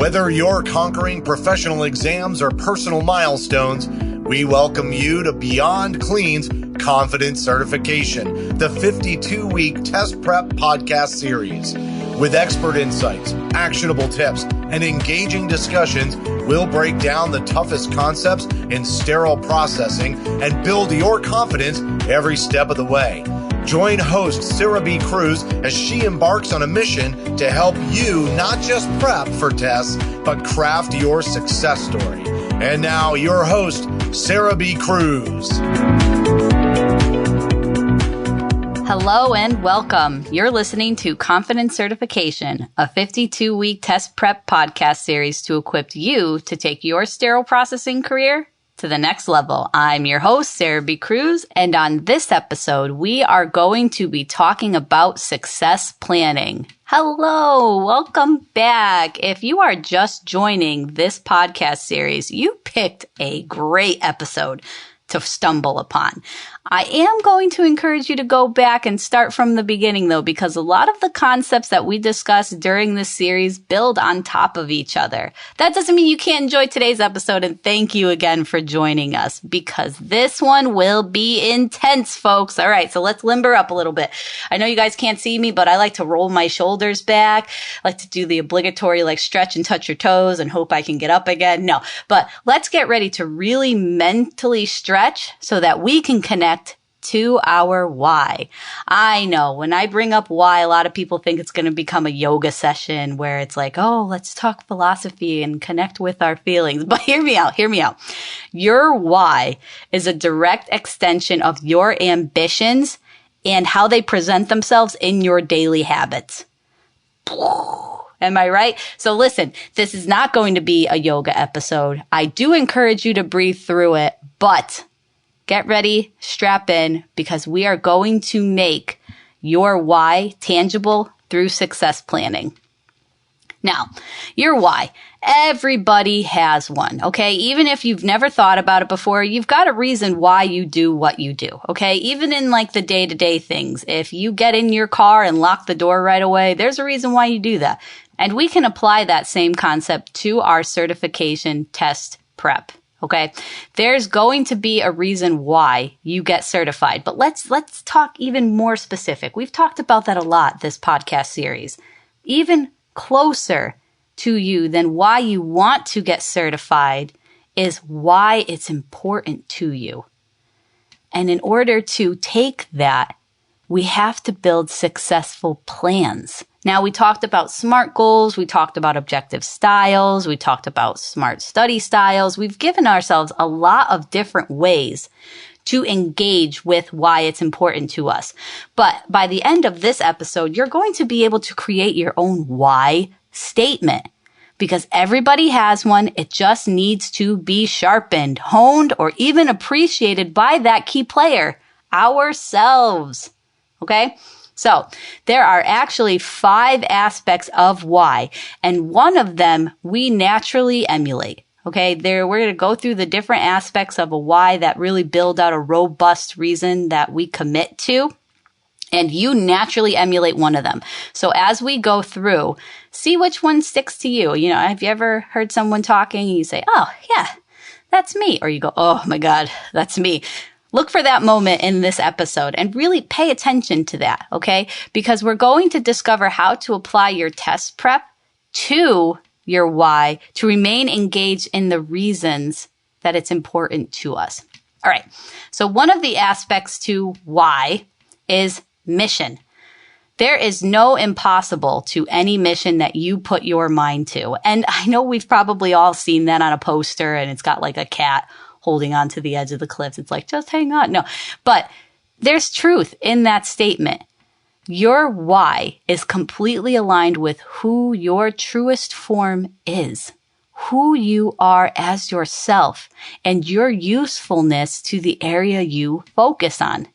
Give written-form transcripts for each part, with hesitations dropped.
Whether you're conquering professional exams or personal milestones, we welcome you to Beyond Clean's Confidence Certification, the 52-week test prep podcast series. With expert insights, actionable tips, and engaging discussions, we'll break down the toughest concepts in sterile processing and build your confidence every step of the way. Join host Sarah B. Cruz as she embarks on a mission to help you not just prep for tests, but craft your success story. And now your host, Sarah B. Cruz. Hello and welcome. You're listening to Confidence Certification, a 52-week test prep podcast series to equip you to take your sterile processing career to the next level. I'm your host, Sarah B. Cruz, and on this episode, we are going to be talking about success planning. Hello, welcome back. If you are just joining this podcast series, you picked a great episode to stumble upon. I am going to encourage you to go back and start from the beginning though, because a lot of the concepts that we discussed during this series build on top of each other. That doesn't mean you can't enjoy today's episode, and thank you again for joining us because this one will be intense, folks. All right, so let's limber up a little bit. I know you guys can't see me, but I like to roll my shoulders back. I like to do the obligatory stretch and touch your toes and hope I can get up again. No, but let's get ready to really mentally stretch so that we can connect to our why. I know when I bring up why, a lot of people think it's going to become a yoga session where it's like, oh, let's talk philosophy and connect with our feelings. But hear me out. Your why is a direct extension of your ambitions and how they present themselves in your daily habits. Am I right? So listen, this is not going to be a yoga episode. I do encourage you to breathe through it, but get ready, strap in, because we are going to make your why tangible through success planning. Now, your why. Everybody has one, okay? Even if you've never thought about it before, you've got a reason why you do what you do, okay? Even in the day-to-day things, if you get in your car and lock the door right away, there's a reason why you do that. And we can apply that same concept to our certification test prep. Okay, there's going to be a reason why you get certified, but let's talk even more specific. We've talked about that a lot this podcast series. Even closer to you than why you want to get certified is why it's important to you. And in order to take that, we have to build successful plans. Now, we talked about SMART goals, we talked about objective styles, we talked about SMART study styles. We've given ourselves a lot of different ways to engage with why it's important to us. But by the end of this episode, you're going to be able to create your own why statement because everybody has one. It just needs to be sharpened, honed, or even appreciated by that key player, ourselves. Okay? So there are actually 5 aspects of why, and one of them we naturally emulate. Okay, we're going to go through the different aspects of a why that really build out a robust reason that we commit to, and you naturally emulate one of them. So as we go through, see which one sticks to you. You know, have you ever heard someone talking and you say, oh, yeah, that's me? Or you go, oh my God, that's me. Look for that moment in this episode and really pay attention to that, okay? Because we're going to discover how to apply your test prep to your why to remain engaged in the reasons that it's important to us. All right. So one of the aspects to why is mission. There is no impossible to any mission that you put your mind to. And I know we've probably all seen that on a poster and it's got a cat holding on to the edge of the cliff. It's just hang on. No, but there's truth in that statement. Your why is completely aligned with who your truest form is, who you are as yourself, and your usefulness to the area you focus on.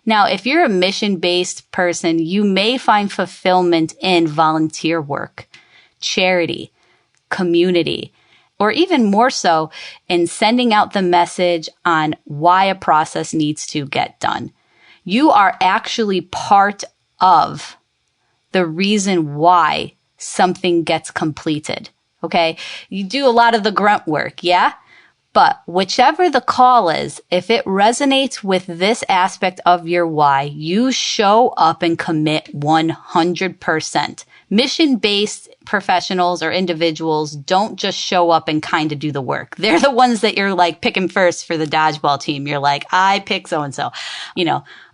Now, if you're a mission-based person, you may find fulfillment in volunteer work, charity, community, or even more so in sending out the message on why a process needs to get done. You are actually part of the reason why something gets completed. Okay. You do a lot of the grunt work. Yeah. But whichever the call is, if it resonates with this aspect of your why, you show up and commit 100%. Mission-based professionals or individuals don't just show up and kind of do the work. They're the ones that you're like picking first for the dodgeball team. You're like, I pick so-and-so.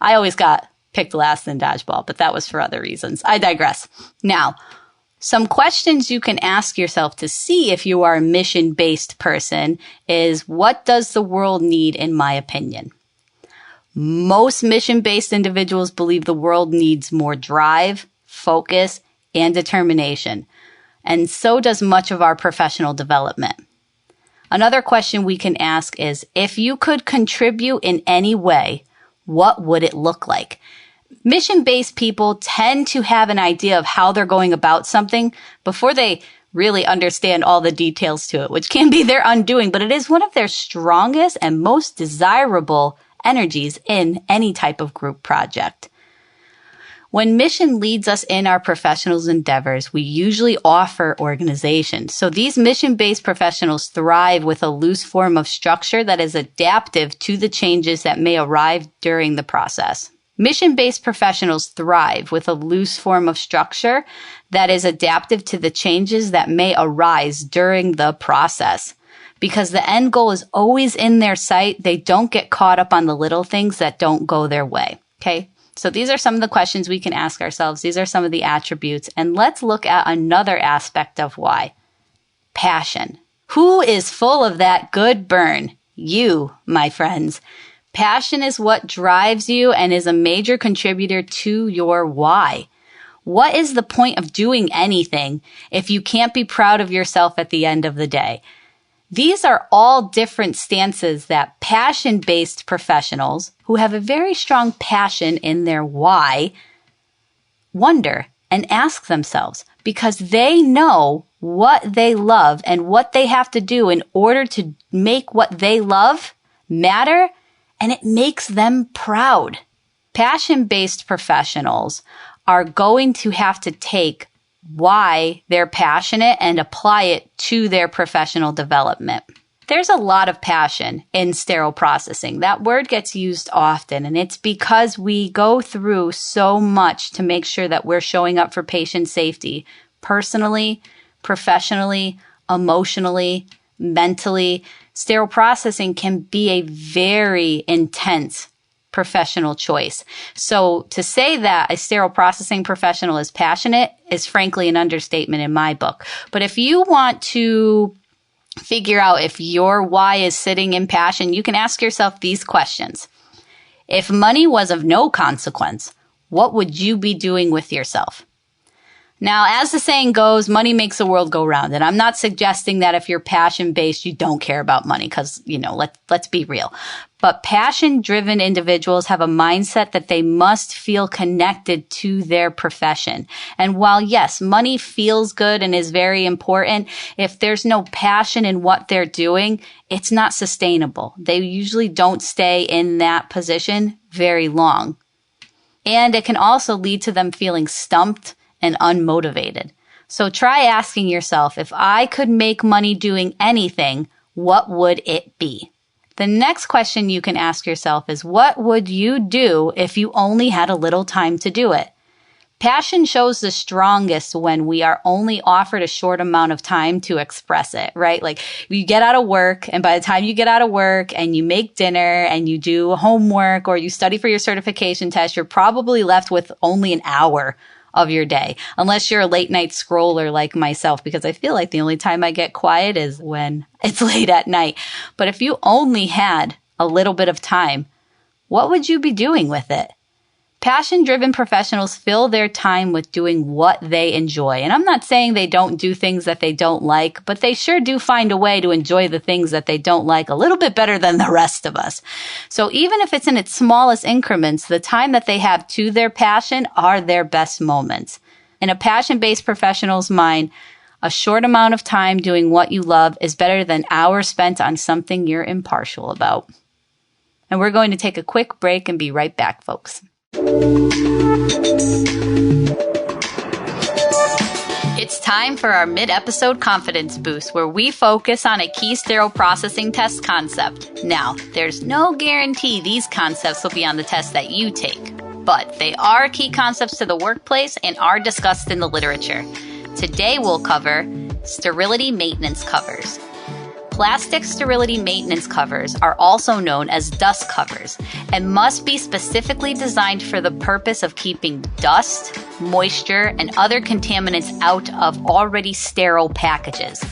I always got picked last in dodgeball, but that was for other reasons. I digress. Now, some questions you can ask yourself to see if you are a mission-based person is, what does the world need in my opinion? Most mission-based individuals believe the world needs more drive, focus, and determination. And so does much of our professional development. Another question we can ask is, if you could contribute in any way, what would it look like? Mission-based people tend to have an idea of how they're going about something before they really understand all the details to it, which can be their undoing, but it is one of their strongest and most desirable energies in any type of group project. When mission leads us in our professional endeavors, we usually offer organization. So these mission-based professionals thrive with a loose form of structure that is adaptive to the changes that may arrive during the process. Mission-based professionals thrive with a loose form of structure that is adaptive to the changes that may arise during the process. Because the end goal is always in their sight, they don't get caught up on the little things that don't go their way. Okay? So these are some of the questions we can ask ourselves. These are some of the attributes. And let's look at another aspect of why. Passion. Who is full of that good burn? You, my friends. Passion is what drives you and is a major contributor to your why. What is the point of doing anything if you can't be proud of yourself at the end of the day? These are all different stances that passion-based professionals who have a very strong passion in their why wonder and ask themselves, because they know what they love and what they have to do in order to make what they love matter, and it makes them proud. Passion-based professionals are going to have to take why they're passionate and apply it to their professional development. There's a lot of passion in sterile processing. That word gets used often, and it's because we go through so much to make sure that we're showing up for patient safety, personally, professionally, emotionally, mentally. Sterile processing can be a very intense professional choice. So to say that a sterile processing professional is passionate is frankly an understatement in my book. But if you want to figure out if your why is sitting in passion, you can ask yourself these questions. If money was of no consequence, what would you be doing with yourself? Now, as the saying goes, money makes the world go round. And I'm not suggesting that if you're passion-based, you don't care about money, because, let's be real. But passion-driven individuals have a mindset that they must feel connected to their profession. And while, yes, money feels good and is very important, if there's no passion in what they're doing, it's not sustainable. They usually don't stay in that position very long. And it can also lead to them feeling stumped and unmotivated. So try asking yourself, if I could make money doing anything, what would it be? The next question you can ask yourself is, what would you do if you only had a little time to do it? Passion shows the strongest when we are only offered a short amount of time to express it, right? Like you get out of work, and by the time you get out of work and you make dinner and you do homework or you study for your certification test, you're probably left with only an hour of your day, unless you're a late night scroller like myself, because I feel like the only time I get quiet is when it's late at night. But if you only had a little bit of time, what would you be doing with it? Passion-driven professionals fill their time with doing what they enjoy. And I'm not saying they don't do things that they don't like, but they sure do find a way to enjoy the things that they don't like a little bit better than the rest of us. So even if it's in its smallest increments, the time that they have to their passion are their best moments. In a passion-based professional's mind, a short amount of time doing what you love is better than hours spent on something you're impartial about. And we're going to take a quick break and be right back, Folks. It's It's time for our mid-episode confidence boost, where we focus on a key sterile processing test concept. Now, there's no guarantee these concepts will be on the test that you take, but they are key concepts to the workplace and are discussed in the literature. Today we'll cover sterility maintenance covers. Plastic sterility maintenance covers are also known as dust covers and must be specifically designed for the purpose of keeping dust, moisture, and other contaminants out of already sterile packages.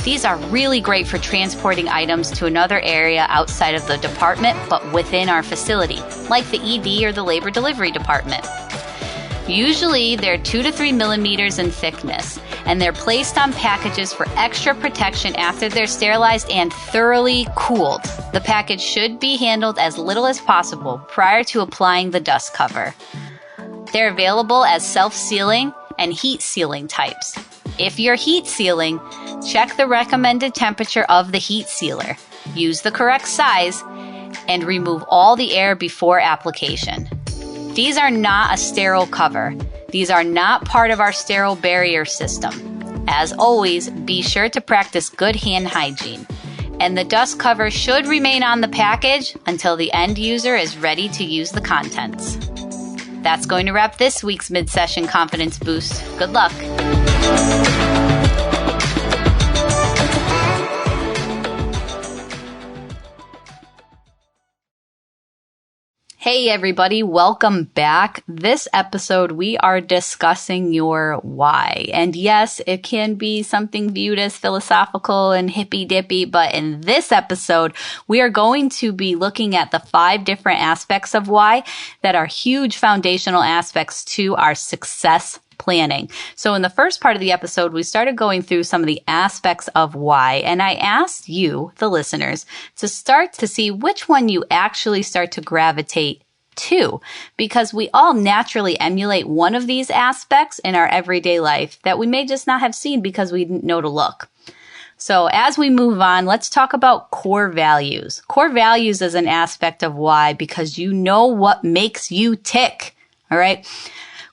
These are really great for transporting items to another area outside of the department, but within our facility, like the ED or the labor delivery department. Usually, they're 2 to 3 millimeters in thickness, and they're placed on packages for extra protection after they're sterilized and thoroughly cooled. The package should be handled as little as possible prior to applying the dust cover. They're available as self-sealing and heat-sealing types. If you're heat-sealing, check the recommended temperature of the heat sealer, use the correct size, and remove all the air before application. These are not a sterile cover. These are not part of our sterile barrier system. As always, be sure to practice good hand hygiene. And the dust cover should remain on the package until the end user is ready to use the contents. That's going to wrap this week's mid-session confidence boost. Good luck. Hey everybody, welcome back. This episode we are discussing your why. And yes, it can be something viewed as philosophical and hippy-dippy, but in this episode we are going to be looking at the 5 different aspects of why that are huge foundational aspects to our success planning. So in the first part of the episode, we started going through some of the aspects of why, and I asked you, the listeners, to start to see which one you actually start to gravitate to, because we all naturally emulate one of these aspects in our everyday life that we may just not have seen because we didn't know to look. So as we move on, let's talk about core values. Core values is an aspect of why because you know what makes you tick, all right?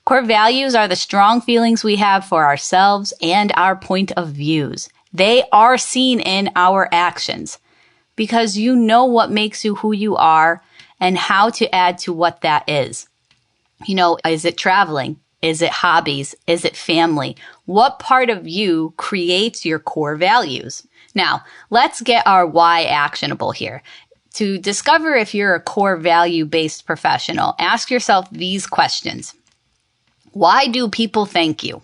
Core values are the strong feelings we have for ourselves and our point of views. They are seen in our actions because you know what makes you who you are and how to add to what that is. You know, is it traveling? Is it hobbies? Is it family? What part of you creates your core values? Now, let's get our why actionable here. To discover if you're a core value-based professional, ask yourself these questions. Why do people thank you?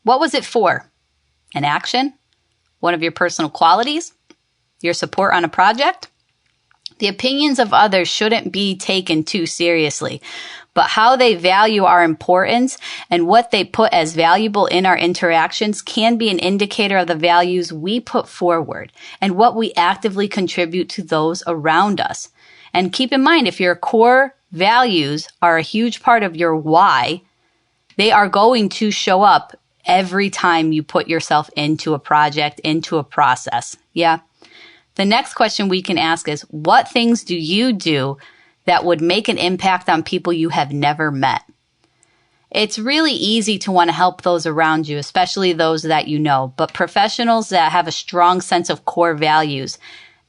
What was it for? An action? One of your personal qualities? Your support on a project? The opinions of others shouldn't be taken too seriously, but how they value our importance and what they put as valuable in our interactions can be an indicator of the values we put forward and what we actively contribute to those around us. And keep in mind, if your core values are a huge part of your why, they are going to show up every time you put yourself into a project, into a process. Yeah. The next question we can ask is, what things do you do that would make an impact on people you have never met? It's really easy to want to help those around you, especially those that you know, but professionals that have a strong sense of core values,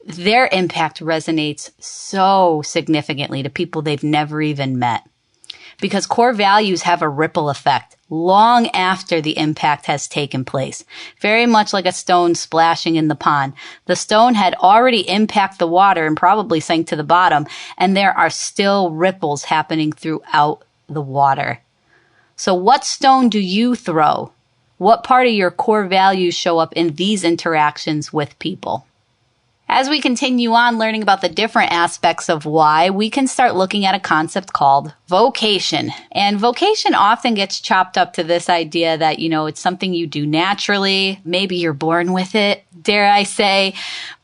their impact resonates so significantly to people they've never even met. Because core values have a ripple effect long after the impact has taken place. Very much like a stone splashing in the pond. The stone had already impacted the water and probably sank to the bottom, and there are still ripples happening throughout the water. So what stone do you throw? What part of your core values show up in these interactions with people? As we continue on learning about the different aspects of why, we can start looking at a concept called vocation. And vocation often gets chopped up to this idea that, you know, it's something you do naturally. Maybe you're born with it, dare I say.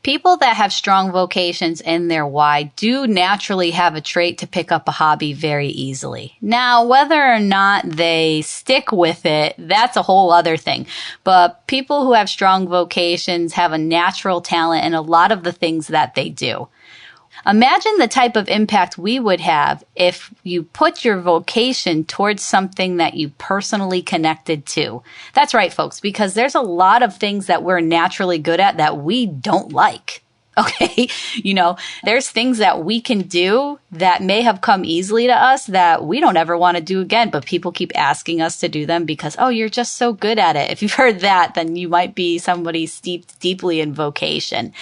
People that have strong vocations in their why do naturally have a trait to pick up a hobby very easily. Now, whether or not they stick with it, that's a whole other thing. But people who have strong vocations have a natural talent in a lot of the things that they do. Imagine the type of impact we would have if you put your vocation towards something that you personally connected to. That's right, folks, because there's a lot of things that we're naturally good at that we don't like. Okay. There's things that we can do that may have come easily to us that we don't ever want to do again, but people keep asking us to do them because, oh, you're just so good at it. If you've heard that, then you might be somebody steeped deeply in vocation.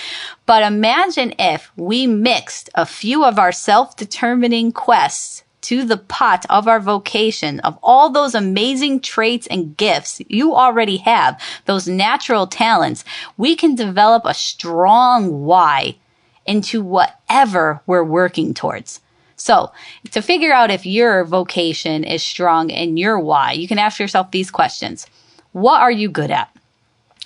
But imagine if we mixed a few of our self-determining quests to the pot of our vocation, of all those amazing traits and gifts you already have, those natural talents. We can develop a strong why into whatever we're working towards. So to figure out if your vocation is strong in your why, you can ask yourself these questions. What are you good at?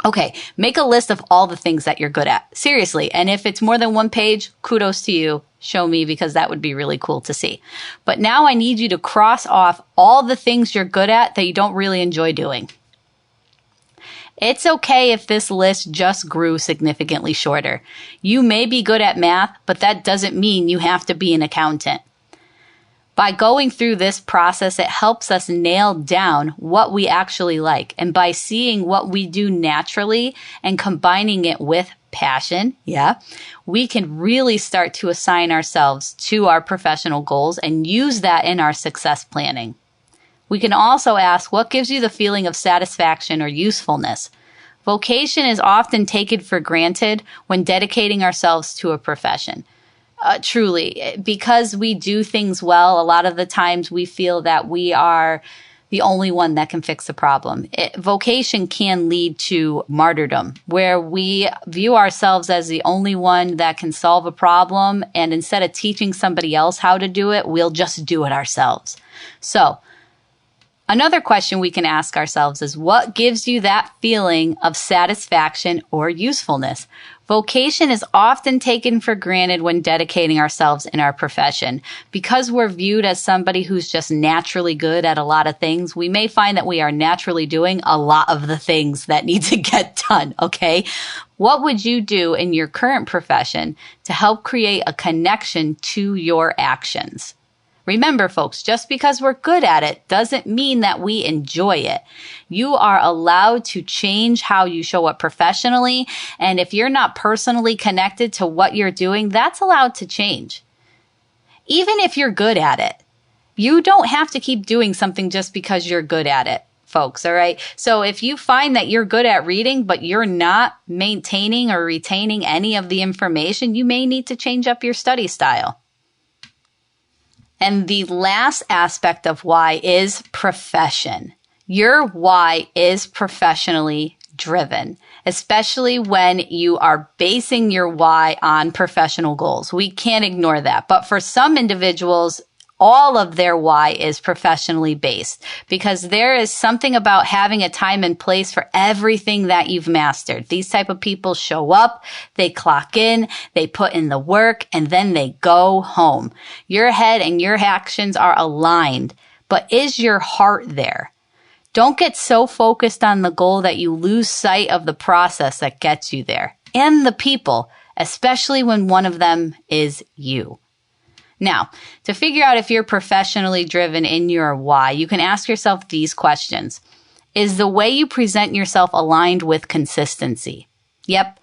Okay, make a list of all the things that you're good at. Seriously. And if it's more than one page, kudos to you. Show me, because that would be really cool to see. But now I need you to cross off all the things you're good at that you don't really enjoy doing. It's okay if this list just grew significantly shorter. You may be good at math, but that doesn't mean you have to be an accountant. By going through this process, it helps us nail down what we actually like. And by seeing what we do naturally and combining it with passion, we can really start to assign ourselves to our professional goals and use that in our success planning. We can also ask, what gives you the feeling of satisfaction or usefulness? Vocation is often taken for granted when dedicating ourselves to a profession. Truly, because we do things well, a lot of the times we feel that we are the only one that can fix the problem. Vocation can lead to martyrdom, where we view ourselves as the only one that can solve a problem, and instead of teaching somebody else how to do it, we'll just do it ourselves. So, another question we can ask ourselves is, what gives you that feeling of satisfaction or usefulness? Vocation is often taken for granted when dedicating ourselves in our profession. Because we're viewed as somebody who's just naturally good at a lot of things, we may find that we are naturally doing a lot of the things that need to get done, okay? What would you do in your current profession to help create a connection to your actions? Remember, folks, just because we're good at it doesn't mean that we enjoy it. You are allowed to change how you show up professionally, and if you're not personally connected to what you're doing, that's allowed to change. Even if you're good at it, you don't have to keep doing something just because you're good at it, folks, all right? So if you find that you're good at reading, but you're not maintaining or retaining any of the information, you may need to change up your study style. And the last aspect of why is profession. Your why is professionally driven, especially when you are basing your why on professional goals. We can't ignore that. But for some individuals, all of their why is professionally based, because there is something about having a time and place for everything that you've mastered. These type of people show up, they clock in, they put in the work, and then they go home. Your head and your actions are aligned, but is your heart there? Don't get so focused on the goal that you lose sight of the process that gets you there, and the people, especially when one of them is you. Now, to figure out if you're professionally driven in your why, you can ask yourself these questions. Is the way you present yourself aligned with consistency? Yep.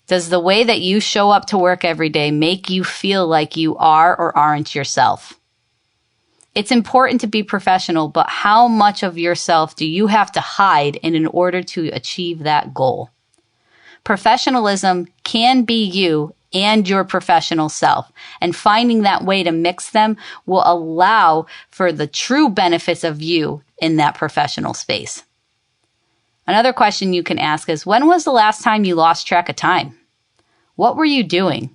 Does the way that you show up to work every day make you feel like you are or aren't yourself? It's important to be professional, but how much of yourself do you have to hide in order to achieve that goal? Professionalism can be you and your professional self, and finding that way to mix them will allow for the true benefits of you in that professional space. Another question you can ask is, when was the last time you lost track of time? What were you doing?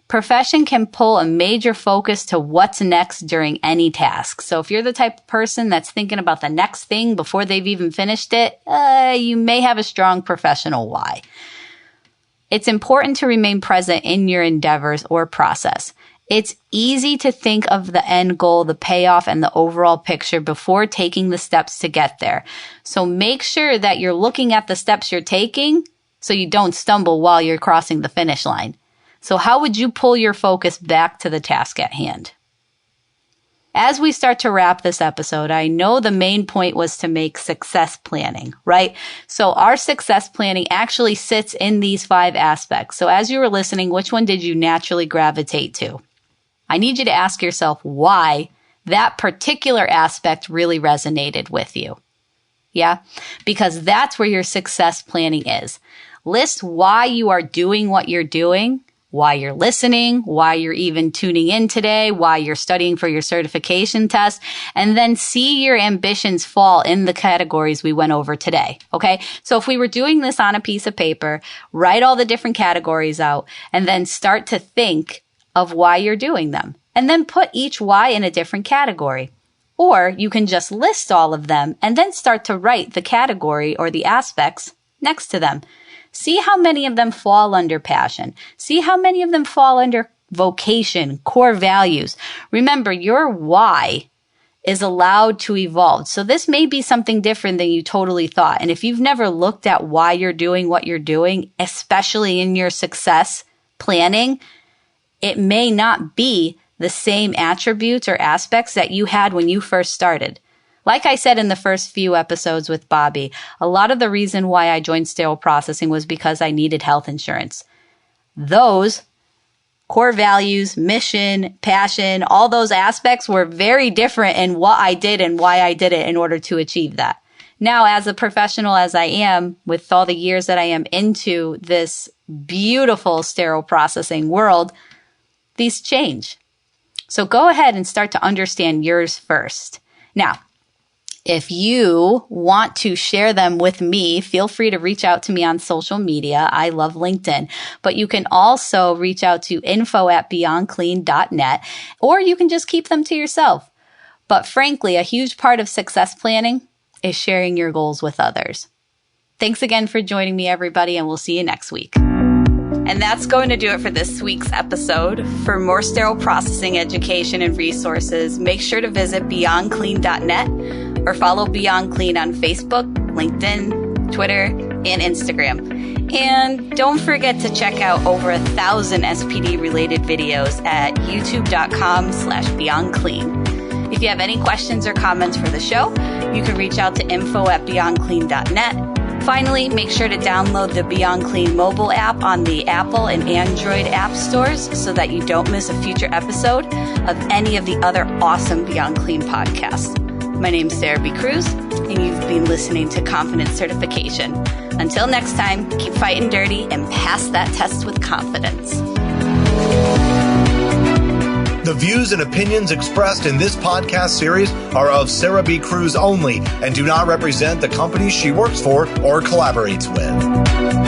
Profession can pull a major focus to what's next during any task. So if you're the type of person that's thinking about the next thing before they've even finished it, you may have a strong professional why. It's important to remain present in your endeavors or process. It's easy to think of the end goal, the payoff, and the overall picture before taking the steps to get there. So make sure that you're looking at the steps you're taking so you don't stumble while you're crossing the finish line. So how would you pull your focus back to the task at hand? As we start to wrap this episode, I know the main point was to make success planning, right? So our success planning actually sits in these 5 aspects. So as you were listening, which one did you naturally gravitate to? I need you to ask yourself why that particular aspect really resonated with you. Yeah? Because that's where your success planning is. List why you are doing what you're doing, why you're listening, why you're even tuning in today, why you're studying for your certification test, and then see your ambitions fall in the categories we went over today. Okay? So if we were doing this on a piece of paper, write all the different categories out, and then start to think of why you're doing them. And then put each why in a different category. Or you can just list all of them and then start to write the category or the aspects next to them. See how many of them fall under passion. See how many of them fall under vocation, core values. Remember, your why is allowed to evolve. So this may be something different than you totally thought. And if you've never looked at why you're doing what you're doing, especially in your success planning, it may not be the same attributes or aspects that you had when you first started. Like I said in the first few episodes with Bobby, a lot of the reason why I joined Sterile Processing was because I needed health insurance. Those core values, mission, passion, all those aspects were very different in what I did and why I did it in order to achieve that. Now, as a professional as I am, with all the years that I am into this beautiful sterile processing world, these change. So go ahead and start to understand yours first. Now, if you want to share them with me, feel free to reach out to me on social media. I love LinkedIn, but you can also reach out to info@beyondclean.net, or you can just keep them to yourself. But frankly, a huge part of success planning is sharing your goals with others. Thanks again for joining me, everybody, and we'll see you next week. And that's going to do it for this week's episode. For more sterile processing education and resources, make sure to visit beyondclean.net or follow Beyond Clean on Facebook, LinkedIn, Twitter, and Instagram. And don't forget to check out over 1,000 SPD-related videos at youtube.com/beyondclean. If you have any questions or comments for the show, you can reach out to info@beyondclean.net. Finally, make sure to download the Beyond Clean mobile app on the Apple and Android app stores so that you don't miss a future episode of any of the other awesome Beyond Clean podcasts. My name's Sterile Cruz, and you've been listening to Confidence Certification. Until next time, keep fighting dirty and pass that test with confidence. The views and opinions expressed in this podcast series are of Sarah B. Cruz only and do not represent the companies she works for or collaborates with.